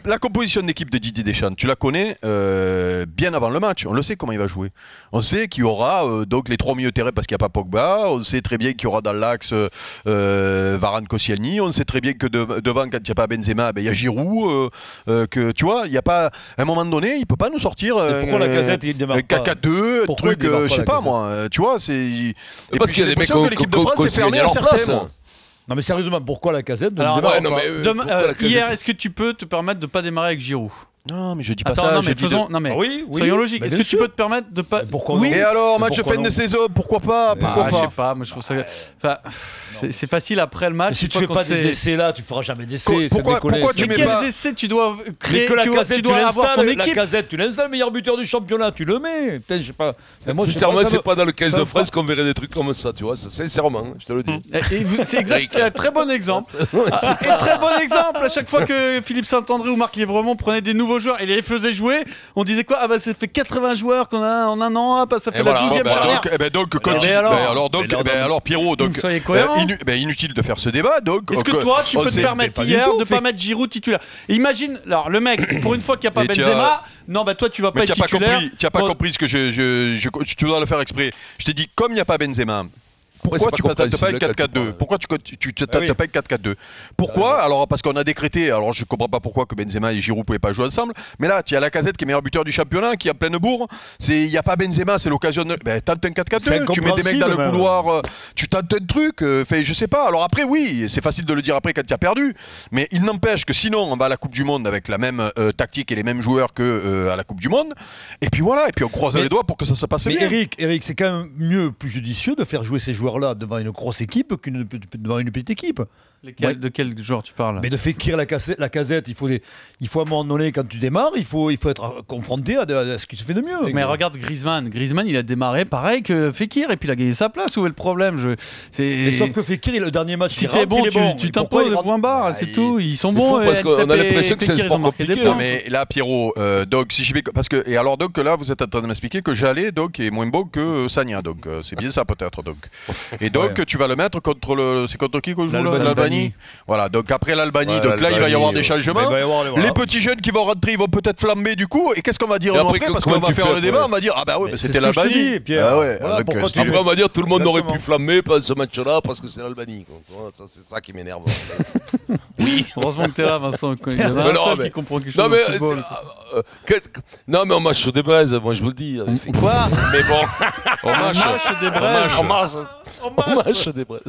la composition d'équipe de Didier Deschamps, tu la connais bien avant le match. On le sait comment il va jouer. On sait qu'il y aura donc les 3 milieux de terrain parce qu'il n'y a pas Pogba. On sait très bien qu'il y aura dans l'axe Varane, Koscielny. On sait très bien que devant, quand il n'y a pas Benzema, il y a Giroud. Que tu vois, il n'y a pas. À un moment donné, il ne peut pas nous sortir. Pourquoi la Casette il démarre pas 4-4-2, truc, je sais pas moi. Tu vois, c'est. Parce qu'il y a des mecs que l'équipe de France est fermée à certains. Non mais sérieusement, pourquoi la Casette Alors, hier, est-ce que tu peux te permettre de pas démarrer avec Giroud? Non, mais je dis pas Attends, ça. non, mais faisons. Non, mais soyons logiques. Est-ce que tu peux te permettre de pas. Pourquoi oui. Et alors, match de fin de saison, pourquoi pas? Pourquoi Je sais pas? pas, moi je trouve ça. Enfin, c'est facile après le match. Si tu fais pas des essais là, tu feras jamais d'essais. Pourquoi tu mets pas? Quels essais tu dois créer? Que la Casette, tu dois avoir ton équipe. La Casette, tu l'installes, meilleur buteur du championnat, tu le mets. Putain, je sais pas. Sincèrement, c'est pas dans le 15 de France qu'on verrait des trucs comme ça, tu vois. Sincèrement, je te le dis. C'est exact. Un très bon exemple. Et très bon exemple. À chaque fois que Philippe Saint-André ou Marc Lièvremont prenaient des nouveaux joueurs et les faisaient jouer, on disait quoi? Ah bah ça fait 80 joueurs qu'on a en un an, ça fait la 12e charnière. Alors Pierrot, donc soyez cohérents. Inutile de faire ce débat. Est-ce que toi tu peux te permettre hier de pas mettre Giroud titulaire? Imagine, alors le mec, pour une fois qu'il n'y a pas Benzema, non bah toi tu vas pas être titulaire. Tu n'as pas compris ce que tu dois le faire exprès. Je t'ai dit comme il n'y a pas Benzema. Pourquoi tu ne t'attends pas une 4-4-2? Pourquoi tu ne t'attends pas une 4-4-2? Pourquoi? Alors parce qu'on a décrété, alors je ne comprends pas pourquoi que Benzema et Giroud ne pouvaient pas jouer ensemble, mais là tu as la Casette qui est meilleur buteur du championnat, qui est en pleine bourre, il n'y a pas Benzema, c'est l'occasion de... tente un 4-4-2, tu mets des mecs dans le couloir, tu tentes un truc, je sais pas, alors après oui, c'est facile de le dire après quand tu as perdu, mais il n'empêche que sinon on va à la Coupe du Monde avec la même tactique et les mêmes joueurs qu'à la Coupe du Monde, et puis voilà, et puis on croise les doigts pour que ça se passe bien. Mais Eric, c'est quand même mieux, plus judicieux de faire jouer ces joueurs-là devant une grosse équipe que devant une petite équipe. De quel joueur tu parles? Mais de Fekir, la Casette, il faut à un moment donné, quand tu démarres, il faut être confronté à ce qui se fait de mieux. Mais regarde Griezmann, il a démarré pareil que Fekir et puis il a gagné sa place. Où est le problème? Sauf que Fekir, le dernier match, si t'es bon, tu t'imposes le point barre, c'est tout. Ils sont bons. Parce qu'on a l'impression que c'est un sport compliqué. Mais là, Pierrot, donc si parce que et alors donc là, vous êtes en train de m'expliquer que Jallet donc est moins bon que Sagna, donc c'est bien ça peut-être donc. Et donc tu vas le mettre contre c'est contre qui qu'on joue l'Albanie. Voilà, donc après l'Albanie, donc là il va y avoir des changements. Les petits jeunes qui vont rentrer, ils vont peut-être flamber du coup. Et qu'est-ce qu'on va dire après? Parce qu'on va faire le débat, on va dire ah bah oui, c'était l'Albanie. Après on va dire tout le monde aurait pu flamber pendant ce match-là parce que c'est l'Albanie. C'est ça qui m'énerve. Oui, heureusement que t'es là, Vincent. Il y en a un seul qui comprend quelque chose. Non mais on marche sur des braises, moi je vous le dis. Quoi? Mais bon, on marche des braises. On marche des braises.